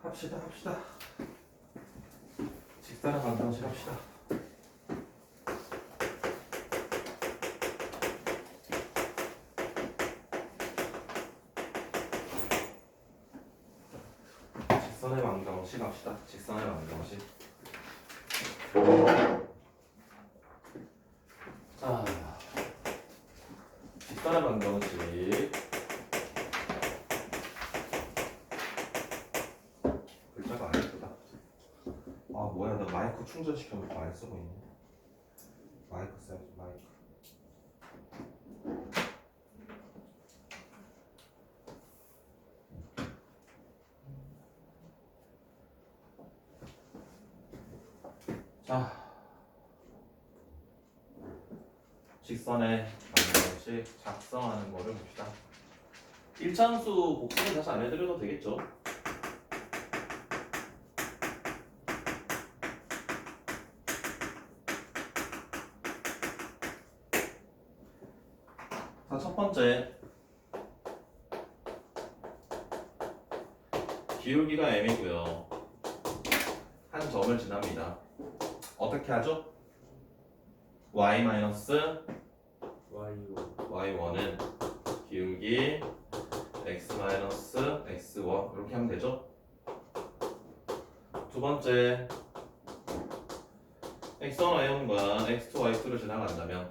합시다. 직사랑 방정식 합시다. 직선의 방정식 합시다. 직선의 방정식. 자, 직선의 방정식. 글자가 안 예쁘다. 아 뭐야, 나 마이크 충전시켜놓고 안 쓰고 있네. 마이크 써야지, 마이크. 자, 직선의 방정식 작성하는 거를 봅시다. 1차함수 복수는 다시 안 해드려도 되겠죠? 자, 첫 번째 기울기가 m이고요. 한 점을 지납니다. 어떻게 하죠? y-y1은 기울기 x-x1 이렇게 하면 되죠? 두 번째 x1, y1과 x2, y2를 지나간다면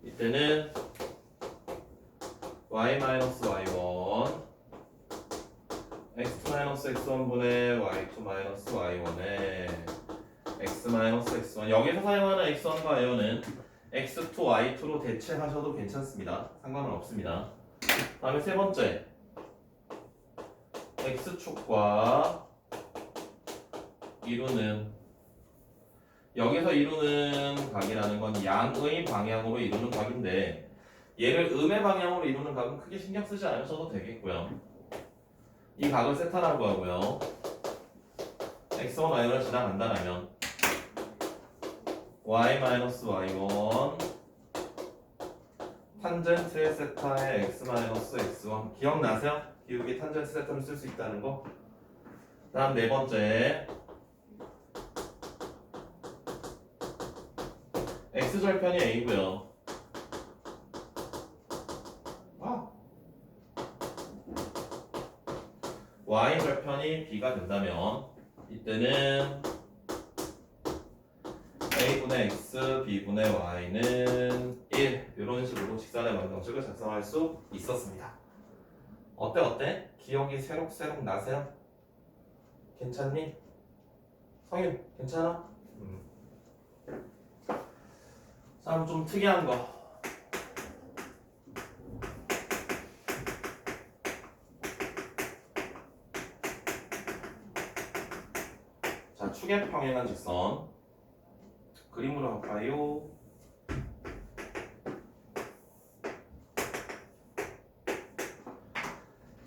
이때는 y-y1 x2-x1분의 y2-y1에 x-x1 여기서 사용하는 x1과 y1은 x2, y2로 대체하셔도 괜찮습니다. 상관은 없습니다. 다음에 세 번째 x축과 이루는 여기서 이루는 각이라는 건 양의 방향으로 이루는 각인데 얘를 음의 방향으로 이루는 각은 크게 신경 쓰지 않으셔도 되겠고요. 이 각을 세타라고 하고요. x1, y1을 지나간다면 y-y1 탄젠트의 세타의 x-x1 기억나세요? 기울기 탄젠트 세타를 쓸 수 있다는 거. 다음 네 번째 x절편이 a고요. y절편이 b가 된다면 이때는 a분의 x, b분의 y는 1 이런 식으로 직선의 방정식을 작성할 수 있었습니다. 어때? 기억이 새록새록 나세요? 괜찮니? 성윤 괜찮아? 다음 좀 특이한 거. 자, 축의 평행한 직선 그림으로 할까요?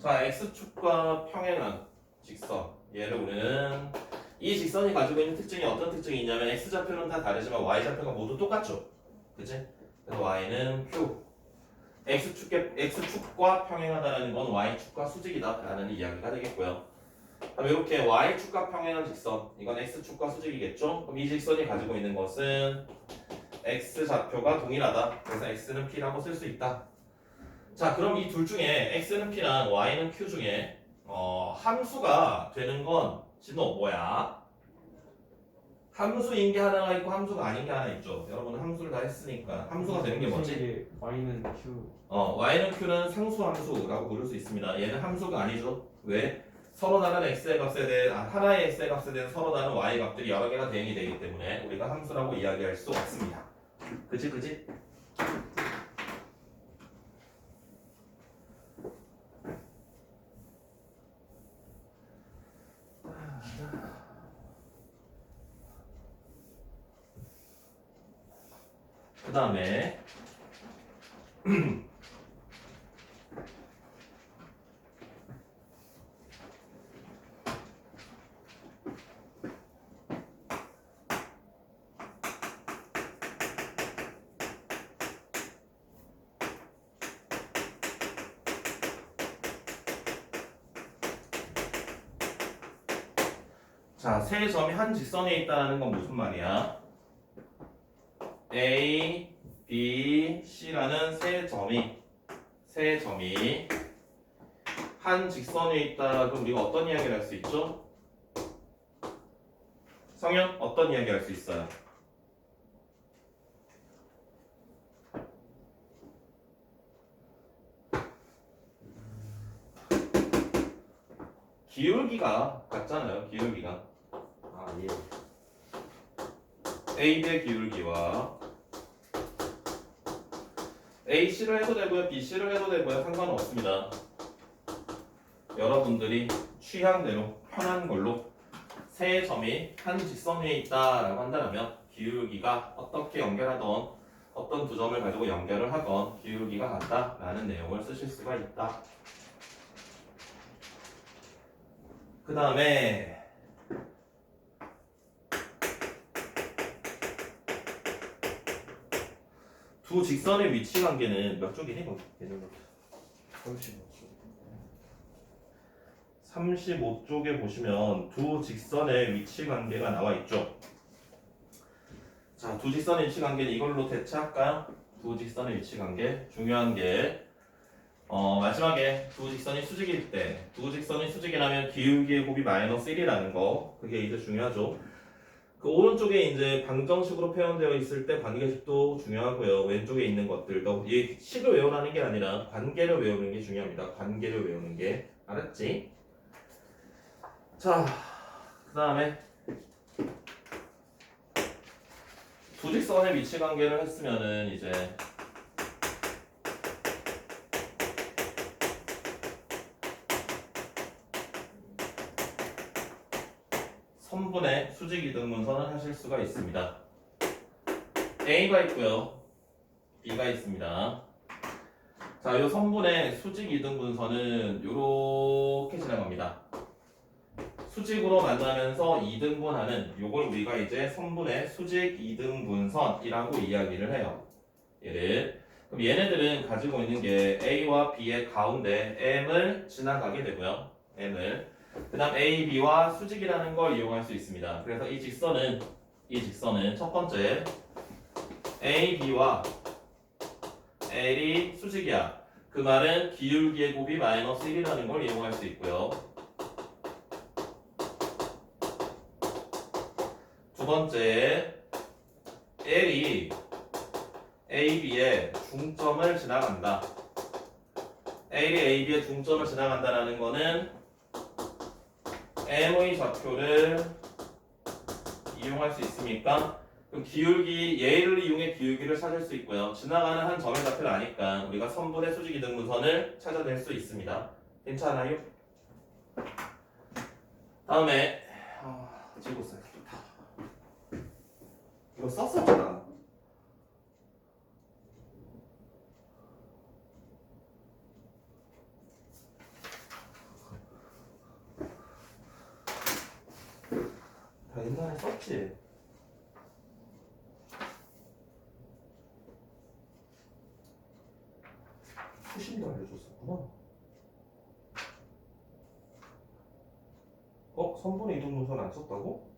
자, x축과 평행한 직선 얘를 우리는 이 직선이 가지고 있는 특징이 어떤 특징이 있냐면 x좌표는 다 다르지만 y좌표가 모두 똑같죠. 그치? 그래서 y는 q x축과 평행하다는 건 y축과 수직이다 라는 이야기가 되겠고요. 그럼 이렇게 y축과 평행한 직선 이건 x축과 수직이겠죠? 그럼 이 직선이 가지고 있는 것은 x좌표가 동일하다. 그래서 x는 p라고 쓸 수 있다. 자, 그럼 이 둘 중에 x는 p랑 y는 q 중에 함수가 되는 건 진호 뭐야? 함수인 게 하나가 있고 함수가 아닌 게 하나 있죠. 여러분은 함수를 다 했으니까 함수가 되는 게 뭐지? y는 q. y는 q는 상수 함수라고 부를 수 있습니다. 얘는 함수가 아니죠. 왜? 서로 다른 x의 값에 대한 하나의 x의 값에 대한 서로 다른 y 값들이 여러 개가 대응이 되기 때문에 우리가 함수라고 이야기할 수 없습니다. 그치? 그 다음에 자, 세 점이 한 직선에 있다는 건 무슨 말이야? A, B, C라는 세 점이 한 직선에 있다. 그럼 우리가 어떤 이야기를 할 수 있죠? 성현, 어떤 이야기 할 수 있어요? 기울기가 같잖아요. 기울기가. 아, 예. AB의 기울기와 AC를 해도 되고요. BC를 해도 되고요. 상관은 없습니다. 여러분들이 취향대로 편한 걸로 세 점이 한 직선 위에 있다라고 한다면 기울기가 어떻게 연결하던 어떤 두 점을 가지고 연결을 하건 기울기가 같다라는 내용을 쓰실 수가 있다. 그 다음에 두 직선의 위치 관계는 몇 쪽이니? 35쪽에 보시면 두 직선의 위치 관계가 나와 있죠. 자, 두 직선의 위치 관계는 이걸로 대체할까요? 두 직선의 위치 관계 중요한 게 마지막에 두 직선이 수직일 때 두 직선이 수직이라면 기울기의 곱이 마이너스 1이라는 거 그게 이제 중요하죠. 그 오른쪽에 이제 방정식으로 표현되어 있을 때 관계식도 중요하고요. 왼쪽에 있는 것들도 이 식을 외우라는 게 아니라 관계를 외우는 게 중요합니다. 관계를 외우는 게 알았지? 자, 그 다음에 두 직선의 위치 관계를 했으면은 이제 선분의 수직 이등 분선을 하실 수가 있습니다. A가 있고요. B가 있습니다. 자, 이 선분의 수직 이등 분선은 이렇게 진행합니다. 수직으로 만나면서 이등분하는 요걸 우리가 이제 선분의 수직 이등분선이라고 이야기를 해요. 그럼 얘네들은 가지고 있는 게 A와 B의 가운데 M을 지나가게 되고요. M을 그 다음 A, B와 수직이라는 걸 이용할 수 있습니다. 그래서 이 직선은 첫 번째 A, B와 L이 수직이야. 그 말은 기울기의 곱이 마이너스 1이라는 걸 이용할 수 있고요. 두 번째 L이 A, B의 중점을 지나간다. L이 A, B의 중점을 지나간다는 거는 M의 좌표를 이용할 수 있으니까 그럼 기울기 얘를 이용해 기울기를 찾을 수 있고요. 지나가는 한 점의 좌표를 아니까 우리가 선분의 수직 이등분선을 찾아낼 수 있습니다. 괜찮아요? 다음에 지구상 이거 썼었잖아. 다 옛날에 썼지. 수신도 알려줬었구나. 선분의 이등분선 안 썼다고?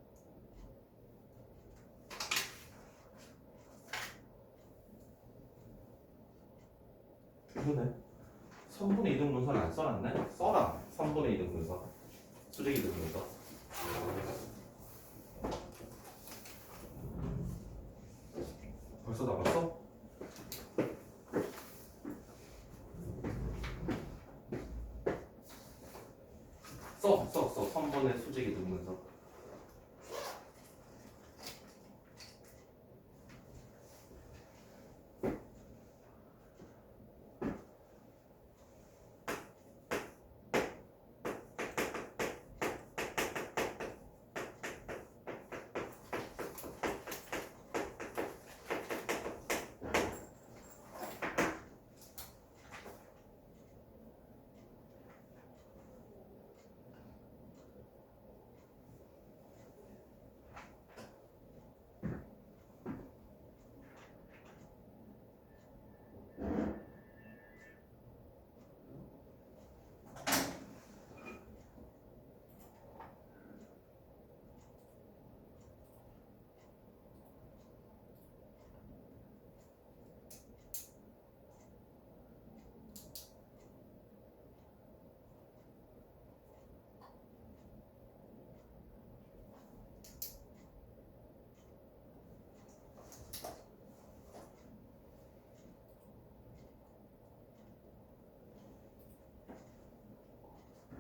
그러네. 선분의 이등분선 안 써놨네? 써라. 선분의 이등분선. 수직 이등분선. 벌써 나갔어? 써. 선분의 수직 이등분선.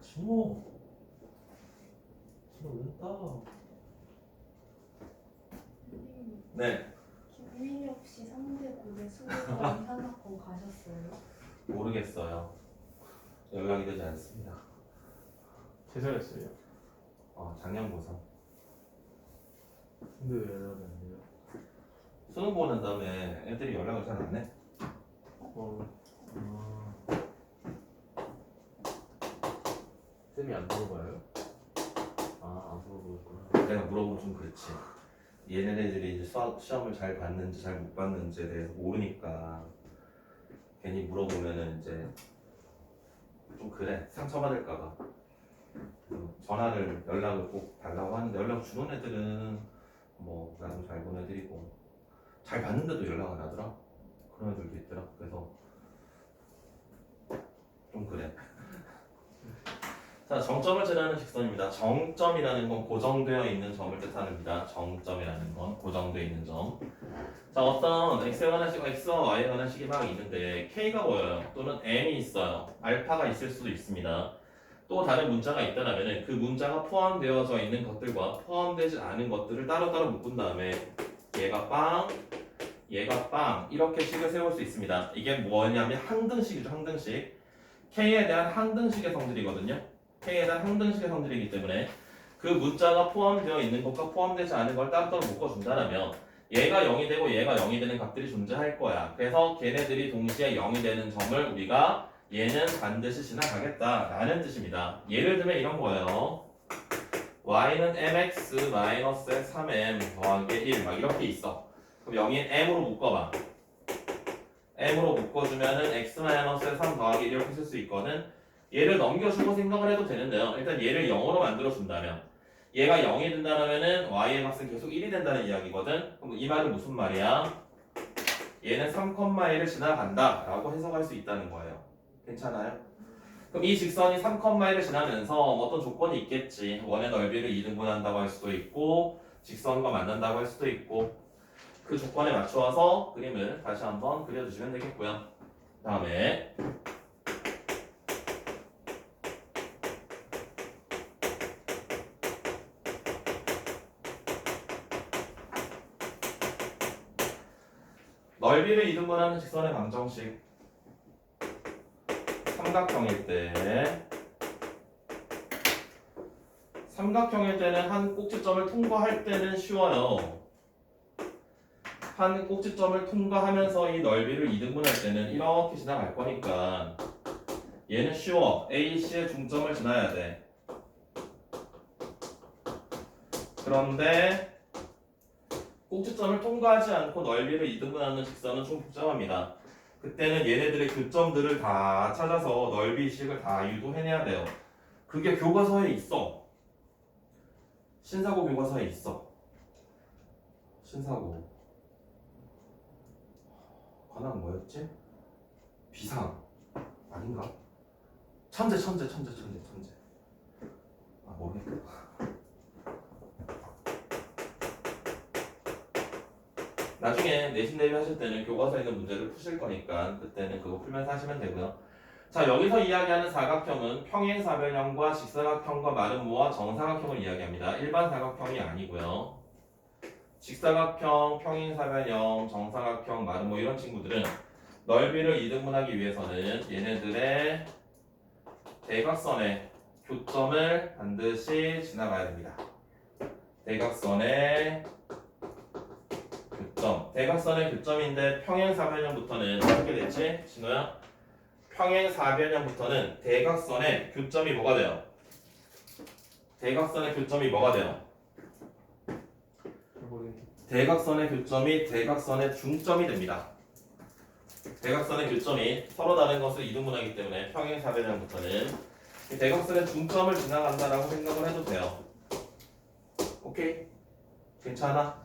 진호 늦다. 네. 김민혁 씨 3대 9대 수도권 산악권 가셨어요? 모르겠어요. 연락이 되지 않습니다. 제자였어요. 작년 고사. 근데 왜 연락이 안 돼요? 수능 보는 다음에 애들이 연락을 잘 안 해. 쌤이 안 물어봐요? 안 물어보겠구나. 내가 물어보면 좀 그렇지. 얘네들이 이제 시험을 잘 봤는지 잘 못 봤는지에 대해서 모르니까 괜히 물어보면은 이제 좀 그래. 상처받을까봐. 전화를 연락을 꼭 달라고 하는데 연락 주는 애들은 뭐 나도 잘 본 애들이고 잘 봤는데도 연락 안 하더라. 그런 애들도 있더라. 그래서 좀 그래. 자, 정점을 재라는 직선입니다. 정점이라는 건 고정되어 있는 점을 뜻합니다. 정점이라는 건 고정되어 있는 점. 자, 어떤 x에 관한 식, x와 y에 관한 식이 막 있는데 k가 보여요. 또는 m이 있어요. 알파가 있을 수도 있습니다. 또 다른 문자가 있다면 그 문자가 포함되어져 있는 것들과 포함되지 않은 것들을 따로따로 묶은 다음에 얘가 빵, 얘가 빵 이렇게 식을 세울 수 있습니다. 이게 뭐냐면 항등식이죠. 항등식. k에 대한 항등식의 성질이거든요. k에 대한 항등식의 성질이기 때문에 그 문자가 포함되어 있는 것과 포함되지 않은 걸 따로따로 묶어준다면 얘가 0이 되고 얘가 0이 되는 값들이 존재할 거야. 그래서 걔네들이 동시에 0이 되는 점을 우리가 얘는 반드시 지나가겠다 라는 뜻입니다. 예를 들면 이런 거예요. y는 mx-3m 더하기 1 막 이렇게 있어. 그럼 0인 m으로 묶어봐. m으로 묶어주면은 x-3 더하기 1 이렇게 쓸 수 있거든. 얘를 넘겨주고 생각을 해도 되는데요. 일단 얘를 0으로 만들어준다면 얘가 0이 된다면은 y의 값은 계속 1이 된다는 이야기거든. 그럼 이 말은 무슨 말이야? 얘는 3,1을 지나간다 라고 해석할 수 있다는 거예요. 괜찮아요? 그럼 이 직선이 3,1을 지나면서 어떤 조건이 있겠지. 원의 넓이를 2등분한다고 할 수도 있고 직선과 만난다고 할 수도 있고 그 조건에 맞추어서 그림을 다시 한번 그려주시면 되겠고요. 다음에 넓이를 2등분하는 직선의 방정식. 삼각형일 때는 한 꼭지점을 통과할 때는 쉬워요. 한 꼭지점을 통과하면서 이 넓이를 2등분할 때는 이렇게 지나갈 거니까 얘는 쉬워. A, C의 중점을 지나야 돼. 그런데 꼭지점을 통과하지 않고 넓이를 2등분하는 직선은 좀 복잡합니다. 그때는 얘네들의 교점들을 다 찾아서 넓이식을 다 유도해내야 돼요. 그게 교과서에 있어. 신사고 교과서에 있어. 신사고 관한 뭐였지? 비상 아닌가? 천재 모르겠다. 나중에 내신 대비 하실 때는 교과서에 있는 문제를 푸실 거니까 그때는 그거 풀면서 하시면 되고요. 자, 여기서 이야기하는 사각형은 평행사변형과 직사각형과 마름모와 정사각형을 이야기합니다. 일반 사각형이 아니고요. 직사각형, 평행사변형, 정사각형, 마름모 이런 친구들은 넓이를 2등분하기 위해서는 얘네들의 대각선의 교점을 반드시 지나가야 됩니다. 대각선의 교점. 대각선의 교점인데 평행사변형부터는 어떻게 됐지? 진호야? 평행사변형부터는 대각선의 교점이 뭐가 돼요? 대각선의 교점이 뭐가 돼요? 대각선의 교점이 대각선의 중점이 됩니다. 대각선의 교점이 서로 다른 것을 이등분하기 때문에 평행사변형부터는 대각선의 중점을 지나간다라고 생각을 해도 돼요. 오케이? 괜찮아?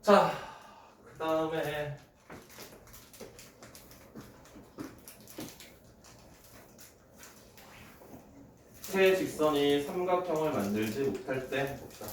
자, 그 다음에 세 직선이 삼각형을 만들지 못할 때 봅시다.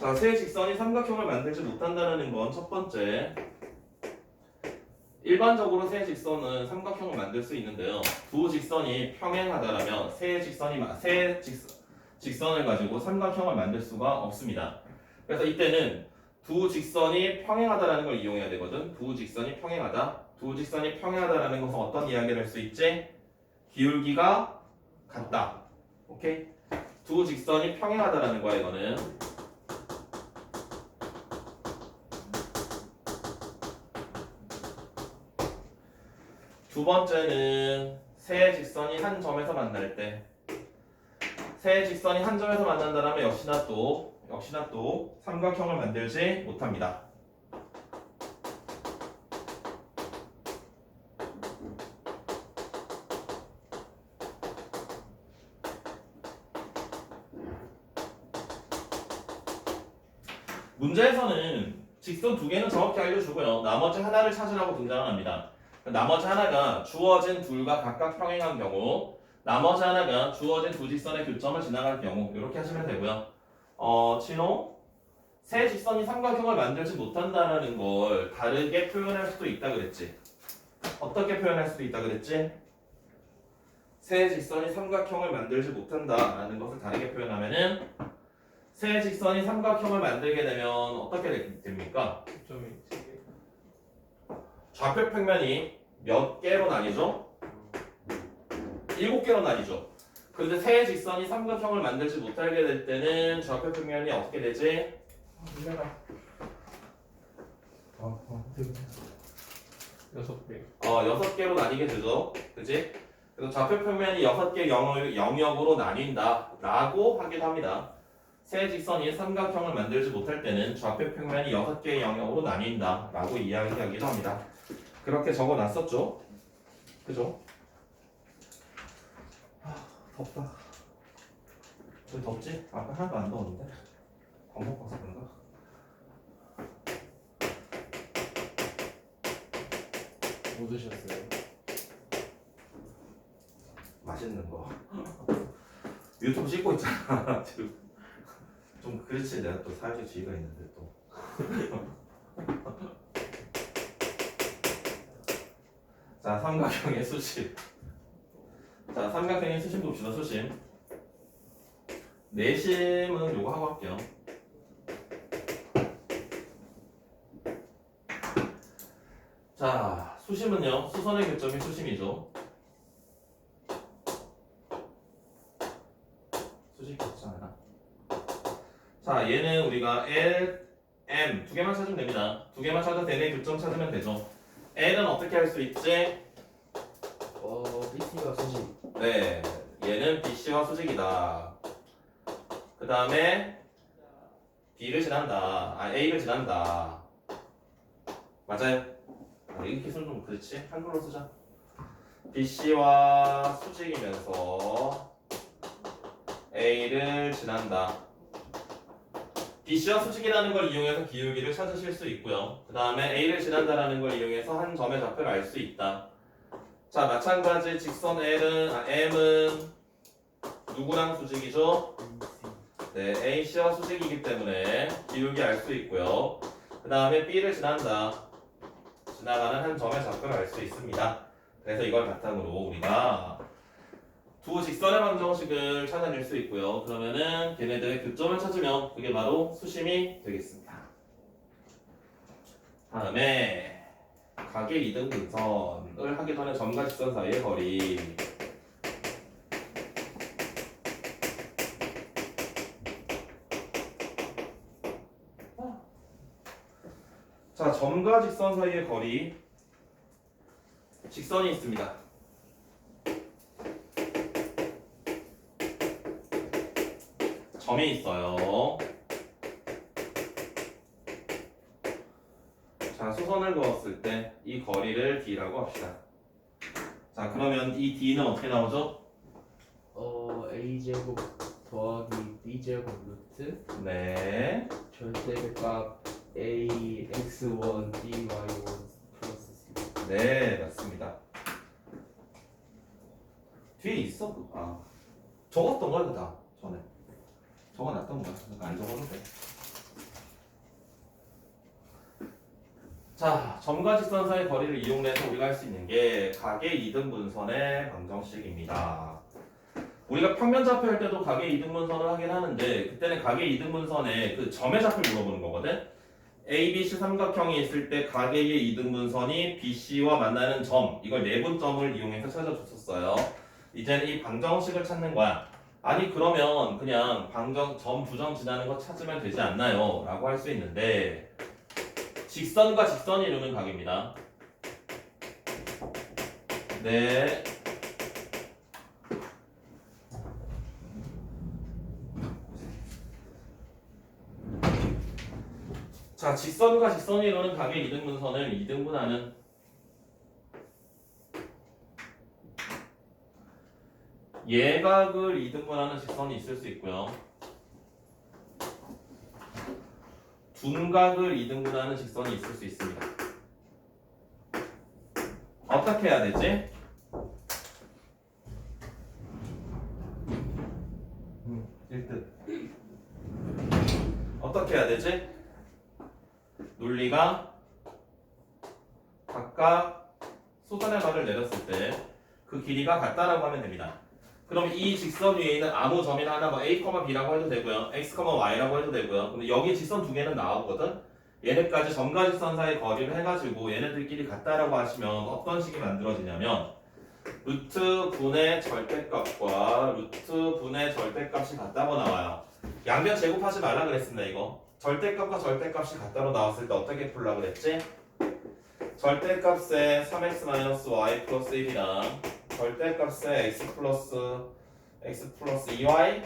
자, 세 직선이 삼각형을 만들지 못한다는 건 첫 번째. 일반적으로 세 직선은 삼각형을 만들 수 있는데요. 두 직선이 평행하다라면 직선을 가지고 삼각형을 만들 수가 없습니다. 그래서 이때는 두 직선이 평행하다라는 걸 이용해야 되거든. 두 직선이 평행하다. 두 직선이 평행하다라는 것은 어떤 이야기를 할 수 있지? 기울기가 같다. 오케이? 두 직선이 평행하다라는 거야 이거는. 두 번째는 세 직선이 한 점에서 만날 때, 세 직선이 한 점에서 만난다면 역시나 또 삼각형을 만들지 못합니다. 문제에서는 직선 두 개는 정확히 알려주고요. 나머지 하나를 찾으라고 등장을 합니다. 나머지 하나가 주어진 둘과 각각 평행한 경우, 나머지 하나가 주어진 두 직선의 교점을 지나갈 경우 이렇게 하시면 되고요. 진호, 세 직선이 삼각형을 만들지 못한다는 걸 다르게 표현할 수도 있다 그랬지. 어떻게 표현할 수도 있다 그랬지? 세 직선이 삼각형을 만들지 못한다라는 것을 다르게 표현하면은 세 직선이 삼각형을 만들게 되면 어떻게 됩니까? 점이 좌표 평면이 몇 개로 나뉘죠? 7개로 나뉘죠. 그런데 세 직선이 삼각형을 만들지 못하게 될 때는 좌표 평면이 어떻게 되지? 밀려라. 6개. 6개로 나뉘게 되죠. 그치? 그래서 좌표 평면이 6개 영역으로 나뉜다 라고 하기도 합니다. 세 직선이 삼각형을 만들지 못할 때는 좌표 평면이 6개의 영역으로 나뉜다 라고 이야기하기도 합니다. 그렇게 적어놨었죠? 그죠? 덥다. 왜 덥지? 아까 하나도 안 더웠는데? 밥 먹고 와서 그런가? 뭐 드셨어요? 맛있는 거. 유튜브 찍고 있잖아. 지금. 좀 그렇지. 내가 또 사회적 지위가 있는데 또. 자, 삼각형의 수심. 자, 삼각형의 수심 봅시다. 수심. 내심은 요거 하고 할게요. 자, 수심은요. 수선의 교점이 수심이죠. 수식 교점이나. 자, 얘는 우리가 L, M 두 개만 찾으면 됩니다. 두 개만 찾아서 얘네 교점 찾으면 되죠. L은 어떻게 할 수 있지? BC가 수직. 네, 얘는 BC와 수직이다. 그 다음에 B를 지난다. A를 지난다. 맞아요? 이렇게 쓰면 좀 그렇지? 한글로 쓰자. BC와 수직이면서 A를 지난다. BC와 수직이라는 걸 이용해서 기울기를 찾으실 수 있고요. 그 다음에 A를 지난다라는 걸 이용해서 한 점의 좌표를 알 수 있다. 자, 마찬가지 직선 M은 누구랑 수직이죠? 네, AC와 수직이기 때문에 기울기 알 수 있고요. 그 다음에 B를 지난다. 지나가는 한 점의 좌표를 알 수 있습니다. 그래서 이걸 바탕으로 우리가 두 직선의 방정식을 찾아낼 수 있고요. 그러면은 걔네들의 교점을 찾으면 그게 바로 수심이 되겠습니다. 다음에 각의 이등분선을 하기 전에 점과 직선 사이의 거리. 자, 점과 직선 사이의 거리. 직선이 있습니다. 점이 있어요. 자, 수선을 그었을 때 이 거리를 D라고 합시다. 자, 그러면 이 D는 어떻게 나오죠? A제곱 더하기 B제곱 루트 네. 절대값 A x1 B y1 플러스 C. 네, 맞습니다. 뒤에 있어? 아, 적었던 거야, 다 전에. 적어놨던 거야. 그러니까 안 적어도 돼. 자, 점과 직선 사이의 거리를 이용해서 우리가 할 수 있는 게 각의 이등분선의 방정식입니다. 우리가 평면 좌표 할 때도 각의 이등분선을 하긴 하는데 그때는 각의 이등분선의 그 점의 좌표를 물어보는 거거든. ABC 삼각형이 있을 때 각의 이등분선이 BC와 만나는 점, 이걸 내분점을 이용해서 찾아줬었어요. 이제는 이 방정식을 찾는 거야. 아니 그러면 그냥 점 두 점 지나는 거 찾으면 되지 않나요? 라고 할 수 있는데 직선과 직선이 이루는 각입니다. 네. 자, 직선과 직선이 이루는 각의 이등분선을 이등분하는 예각을 이등분하는 직선이 있을 수 있고요. 둔각을 이등분하는 직선이 있을 수 있습니다. 어떻게 해야 되지? 일등 어떻게 해야 되지? 논리가 각각 소선의 말을 내렸을 때 그 길이가 같다라고 하면 됩니다. 그럼 이 직선 위에 있는 아무 점이나 하나 뭐 A, B라고 해도 되고요. X, Y라고 해도 되고요. 근데 여기 직선 두 개는 나오거든. 얘네까지 점과 직선 사이 거리를 해가지고 얘네들끼리 같다라고 하시면 어떤 식이 만들어지냐면 루트 분의 절대값과 루트 분의 절대값이 같다고 나와요. 양변 제곱하지 말라 그랬습니다. 이거 절대값과 절대값이 같다로 나왔을 때 어떻게 풀라 그랬지? 절대값에 3x-y 플러스 1이랑 절대값에 x 플러스 2y.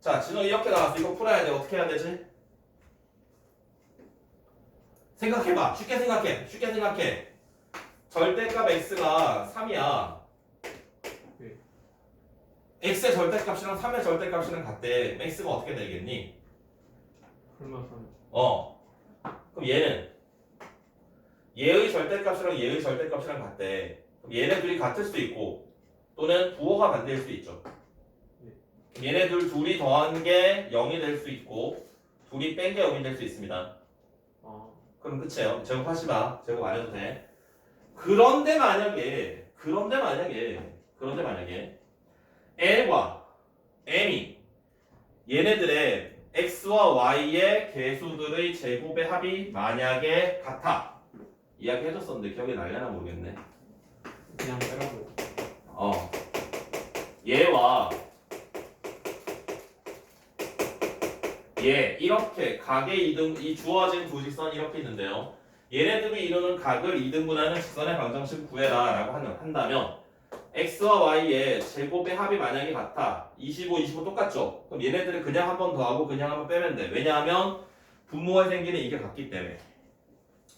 자, 진호 이렇게 나왔어. 이거 풀어야 돼. 어떻게 해야 되지? 생각해봐. 쉽게 생각해. 절대값 x가 3이야. 네. x의 절대값이랑 3의 절대값이랑 같대. x가 어떻게 되겠니? 설마 3. 그럼 얘는 얘의 절대값이랑 얘의 절대값이랑 같대. 그럼 얘네들이 같을 수도 있고 또는 부호가 반대일 수도 있죠. 얘네들 둘이 더한 게 0이 될 수 있고 둘이 뺀 게 0이 될 수 있습니다. 그럼 끝이에요. 제곱하지 마. 제곱 안 해도 돼. 그런데 만약에 L과 M이 얘네들의 X와 Y의 개수들의 제곱의 합이 만약에 같아. 이야기 해줬었는데 기억이 날려나 모르겠네. 그냥 빼라고. 얘와 얘 이렇게 각의 이등 이 주어진 두 직선이 이렇게 있는데요. 얘네들이 이루는 각을 이등분하는 직선의 방정식 구해라 라고 한다면 X와 Y의 제곱의 합이 만약에 같아. 25 똑같죠? 그럼 얘네들을 그냥 한 번 더하고 그냥 한 번 빼면 돼. 왜냐하면 분모에 생기는 이게 같기 때문에.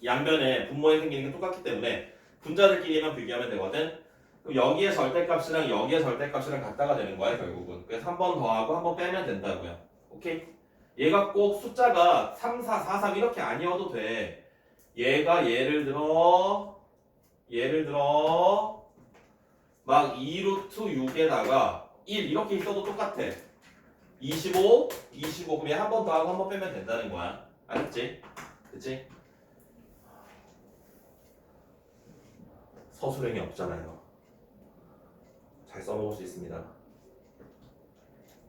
양변에 분모에 생기는 게 똑같기 때문에 분자들끼리만 비교하면 되거든. 그럼 여기에 절대값이랑 여기에 절대값이랑 같다가 되는 거야 결국은. 그래서 한 번 더하고 한 번 빼면 된다고요. 오케이? 얘가 꼭 숫자가 3, 4, 4, 3 이렇게 아니어도 돼. 얘가 예를 들어 막 2루트 6에다가 1 이렇게 있어도 똑같아. 25 그럼 얘 한 번 더하고 한 번 빼면 된다는 거야. 알았지? 그치? 서술형이 없잖아요. 잘 써먹을 수 있습니다.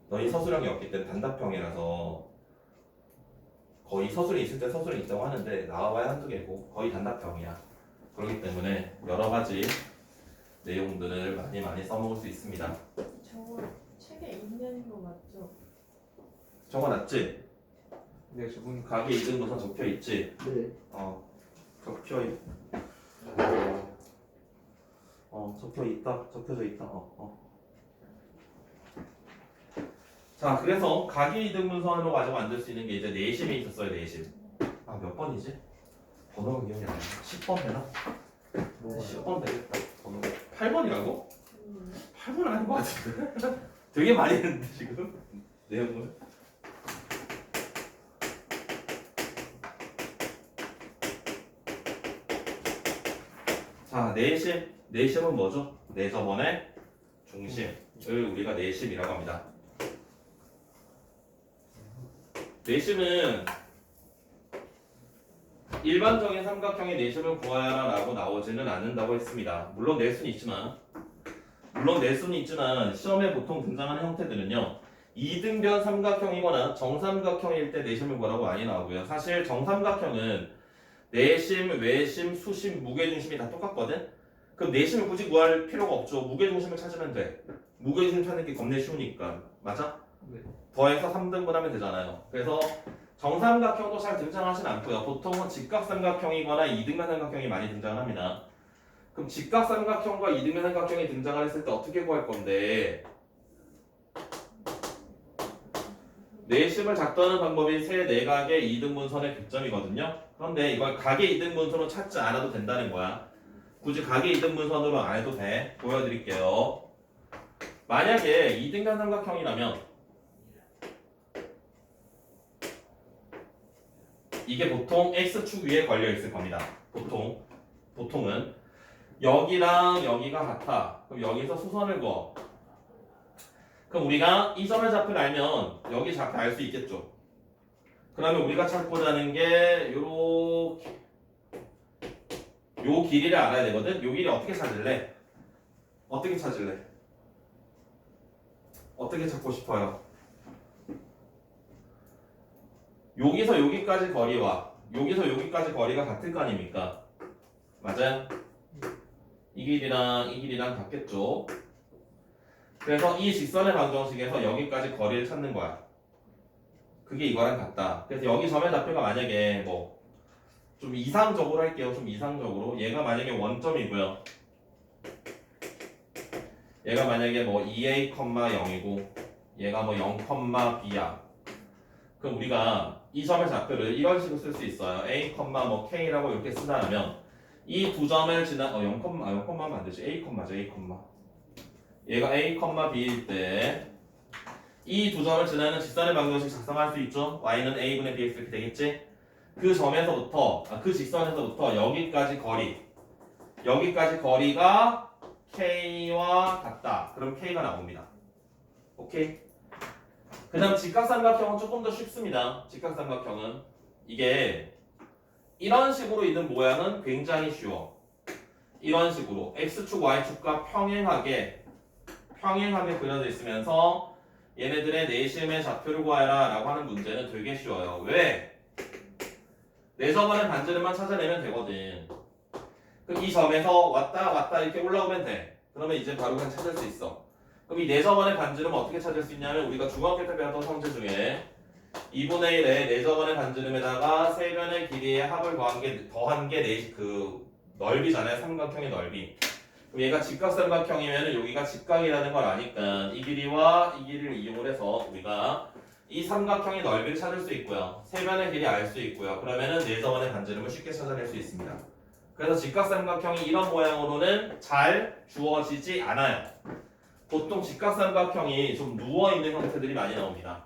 너희 서술형이 없기 때문에 단답형이라서 거의 서술이 있을 때 서술이 있다고 하는데 나와봐야 한두 개고 거의 단답형이야. 그렇기 때문에 여러 가지 내용들을 많이 써먹을 수 있습니다. 저거 책에 있는 거 맞죠? 적어놨지? 네, 저분 각의 이등분선 적혀있지? 네. 적혀져 있다. 자, 그래서 각의 이등분선으로 가지고 만들 수 있는 게 이제 내심이 있었어요. 내심. 몇 번이지? 번호가 기억이 안 나. 10번 되나? 10번 되겠다. 번호 8번이라고? 8번 아닌 것 같은데? 되게 많이 했는데 지금 내용을. 자, 내심은 뭐죠? 내저번의 중심을 우리가 내심이라고 합니다. 내심은 일반적인 삼각형의 내심을 구하여라 라고 나오지는 않는다고 했습니다. 물론 낼 수는 있지만 시험에 보통 등장하는 형태들은요, 이등변 삼각형이거나 정삼각형일 때 내심을 구하라고 많이 나오고요. 사실 정삼각형은 내심, 외심, 수심, 무게중심이 다 똑같거든? 그럼 내심을 굳이 구할 필요가 없죠. 무게중심을 찾으면 돼. 무게중심 찾는 게 겁내 쉬우니까. 맞아? 네. 더해서 3등분 하면 되잖아요. 그래서 정삼각형도 잘 등장하진 않고요. 보통은 직각삼각형이거나 이등변 삼각형이 많이 등장합니다. 그럼 직각삼각형과 이등변 삼각형이 등장을 했을 때 어떻게 구할 건데, 내심을 작도하는 방법이 세 내각의 이등분선의 교점이거든요. 그런데 이걸 각의 이등분선으로 찾지 않아도 된다는 거야. 굳이 각의 이등분선으로 안 해도 돼. 보여드릴게요. 만약에 이등변 삼각형이라면 이게 보통 x축 위에 걸려 있을 겁니다. 보통은 여기랑 여기가 같아. 그럼 여기서 수선을 그어. 그럼 우리가 이 점의 좌표를 알면 여기 좌표 알 수 있겠죠. 그러면 우리가 찾고자 하는 게 요렇게 요 길이를 알아야 되거든. 요 길이 어떻게 찾을래? 어떻게 찾고 싶어요? 여기서 여기까지 거리와 여기서 여기까지 거리가 같을 거 아닙니까? 맞아요? 이 길이랑 같겠죠? 그래서 이 직선의 방정식에서 여기까지 거리를 찾는 거야. 그게 이거랑 같다. 그래서 여기 점의 좌표가 만약에 뭐 좀 이상적으로 할게요. 좀 이상적으로 얘가 만약에 원점이고요. 얘가 만약에 뭐 2a, 0이고 얘가 뭐 0,b야. 그럼 우리가 이 점의 좌표를 이런 식으로 쓸 수 있어요. a, 뭐 k라고 이렇게 쓴다면 이 두 점을 지나 0,하면 안 되지. a, a. 얘가 a, b일 때 이 두 점을 지나는 직선의 방정식 작성할 수 있죠. y는 a분의 bx 이렇게 되겠지. 그 점에서부터 그 직선에서부터 여기까지 거리가 k와 같다. 그럼 k가 나옵니다. 오케이? 그 다음 직각삼각형은 조금 더 쉽습니다. 직각삼각형은 이게 이런 식으로 있는 모양은 굉장히 쉬워. 이런 식으로 x축, y축과 평행하게 그려져 있으면서 얘네들의 내심의 좌표를 구하라 라고 하는 문제는 되게 쉬워요. 왜? 내 점안의 반지름만 찾아내면 되거든. 그럼 이 점에서 왔다 이렇게 올라오면 돼. 그러면 이제 바로 그냥 찾을 수 있어. 그럼 이 내 점안의 반지름은 어떻게 찾을 수 있냐면 우리가 중학교 때 배웠던 성질 중에 2분의 1의 내 점안의 반지름에다가 세 변의 길이의 합을 더한 게 그 넓이잖아요. 삼각형의 넓이. 그럼 얘가 직각삼각형이면 여기가 직각이라는 걸 아니까 이 길이와 이 길이를 이용을 해서 우리가 이 삼각형의 넓이를 찾을 수 있고요. 세 변의 길이 알 수 있고요. 그러면은 네 점원의 반지름을 쉽게 찾아낼 수 있습니다. 그래서 직각삼각형이 이런 모양으로는 잘 주어지지 않아요. 보통 직각삼각형이 좀 누워있는 형태들이 많이 나옵니다.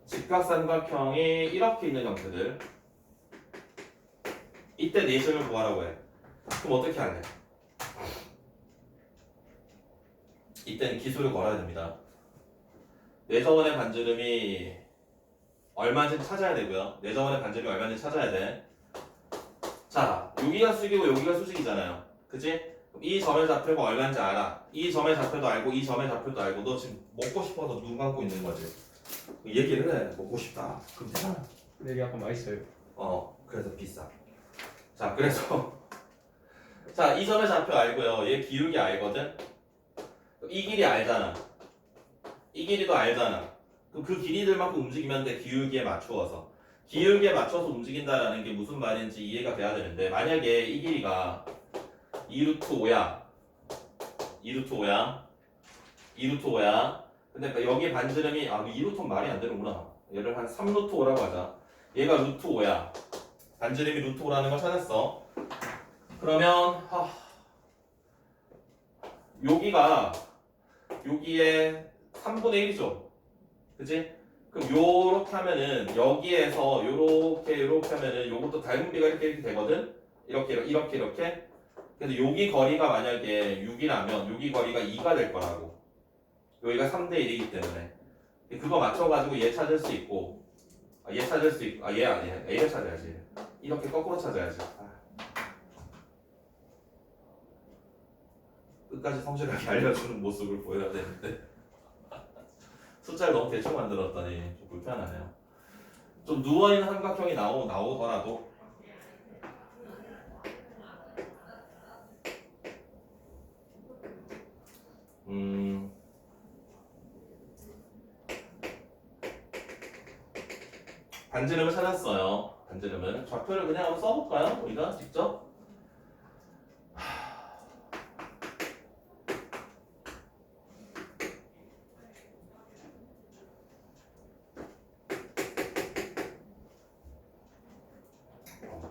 직각삼각형이 이렇게 있는 형태들, 이때 내심을 구하라고 해. 그럼 어떻게 할래? 이때는 기술을 걸어야 됩니다. 내점원의 반지름이 얼마인지 찾아야 되고요. 내점원의 반지름이 얼마인지 찾아야 돼. 자, 여기가 수직이고 여기가 수직이잖아요. 그치? 이 점의 좌표가 얼마인지 알아. 이 점의 좌표도 알고 이 점의 좌표도 알고 너 지금 먹고 싶어서 눈 감고 있는 거지. 얘기를 해. 먹고 싶다. 그럼 되잖아. 근데 이게 약간 맛있어요. 그래서 비싸. 자, 그래서 자, 이 점의 좌표 알고요. 얘 기울기 알거든? 이 길이 알잖아. 이 길이도 알잖아. 그럼 그 길이들만큼 움직이면 돼. 기울기에 맞추어서. 기울기에 맞춰서 움직인다라는 게 무슨 말인지 이해가 돼야 되는데 만약에 이 길이가 2루트 5야. 2루트 5야. 근데 여기 반지름이 2루트는 말이 안 되는구나. 얘를 한 3루트 5라고 하자. 얘가 루트 5야. 반지름이 루트 5라는 걸 찾았어. 그러면 여기에 3분의 1이죠. 그치? 그럼 요렇게 하면은 여기에서 요렇게 하면은 요것도 닮은비가 이렇게 되거든? 이렇게. 그래서 여기 거리가 만약에 6이라면 여기 거리가 2가 될 거라고. 여기가 3대 1이기 때문에 그거 맞춰가지고 얘 찾을 수 있고 얘 찾을 수 있고 얘 아니야 A를 찾아야지. 이렇게 거꾸로 찾아야지. 끝까지 성실하게 알려주는 모습을 보여야 되는데 숫자를 너무 대충 만들었더니 좀 불편하네요. 좀 누워있는 삼각형이 나오더라도 반지름을 찾았어요. 반지름을 좌표를 그냥 한번 써볼까요? 우리가 직접?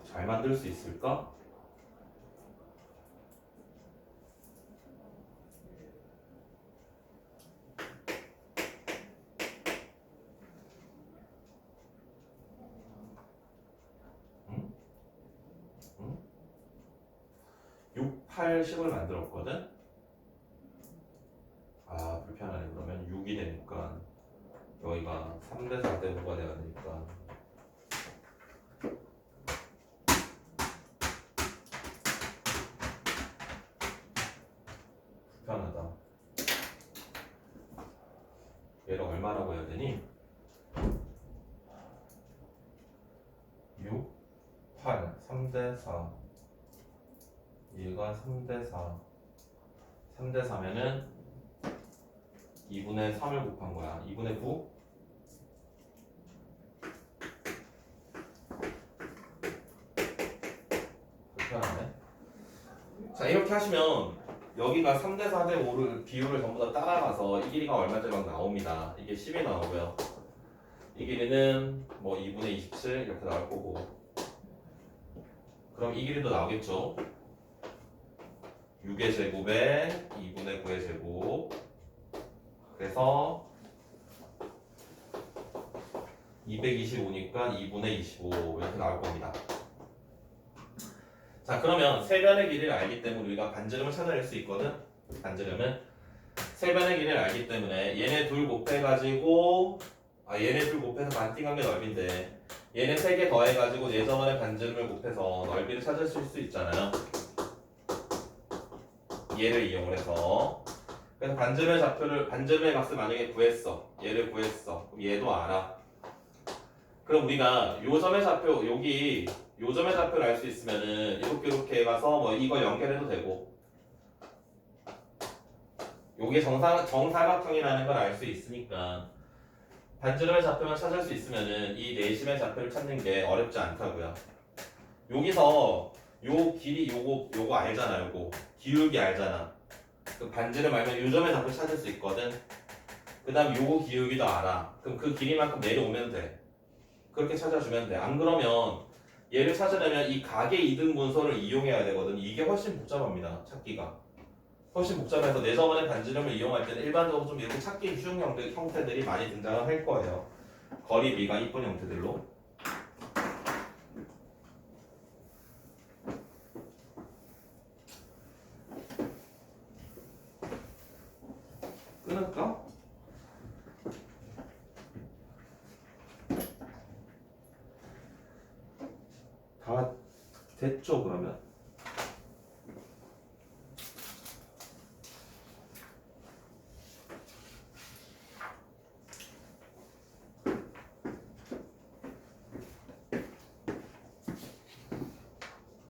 잘 만들 수 있을까? 응? 응? 6, 8, 10을 만들었거든? 아 불편하네. 그러면 6이 되니까 여기가 3대 4대 5가 돼야 되니까 불편하다. 얘를 얼마라고 해야 되니? 6, 8, 3대 4 얘가 3대 4 3대 4면은 2분의 3을 곱한 거야. 2분의 9? 불편하네. 자 이렇게 하시면 여기가 3대 4대 5를 비율을 전부 다 따라가서 이 길이가 얼마인지 막 나옵니다. 이게 10이 나오고요. 이 길이는 뭐 2분의 27 이렇게 나올 거고 그럼 이 길이도 나오겠죠. 6의 제곱에 2분의 9의 제곱 그래서 225니까 2분의 25 이렇게 나올 겁니다. 자 그러면 세변의 길이를 알기 때문에 우리가 반지름을 찾아낼 수 있거든. 반지름은 세변의 길이를 알기 때문에 얘네 둘 곱해가지고 얘네 둘 곱해서 반띵한 게 넓이인데 얘네 세 개 더해가지고 예저번의 반지름을 곱해서 넓이를 찾을 수 있잖아요. 얘를 이용을 해서 그래서 반지름의 값을 만약에 구했어. 얘를 구했어. 그럼 얘도 알아. 그럼 우리가 요점의 좌표 여기 요점의 좌표를 알 수 있으면은 이렇게 가서 뭐 이거 연결해도 되고 요게 정사각형이라는 걸 알 수 있으니까 반지름의 좌표만 찾을 수 있으면은 이 내심의 좌표를 찾는 게 어렵지 않다고요. 여기서 요 길이 요거 알잖아. 요거 기울기 알잖아. 그 반지름 알면 요점의 좌표 찾을 수 있거든. 그 다음 요거 기울기도 알아. 그럼 그 길이만큼 내려오면 돼. 그렇게 찾아주면 돼. 안 그러면 얘를 찾으려면 이 각의 이등 분소를 이용해야 되거든. 이게 훨씬 복잡합니다. 찾기가. 훨씬 복잡해서 내저번의 반지름을 이용할 때는 일반적으로 좀 이렇게 찾기 쉬운 형태들이 많이 등장을 할 거예요. 거리 비가 이쁜 형태들로. 끊을까? 다 됐죠 그러면?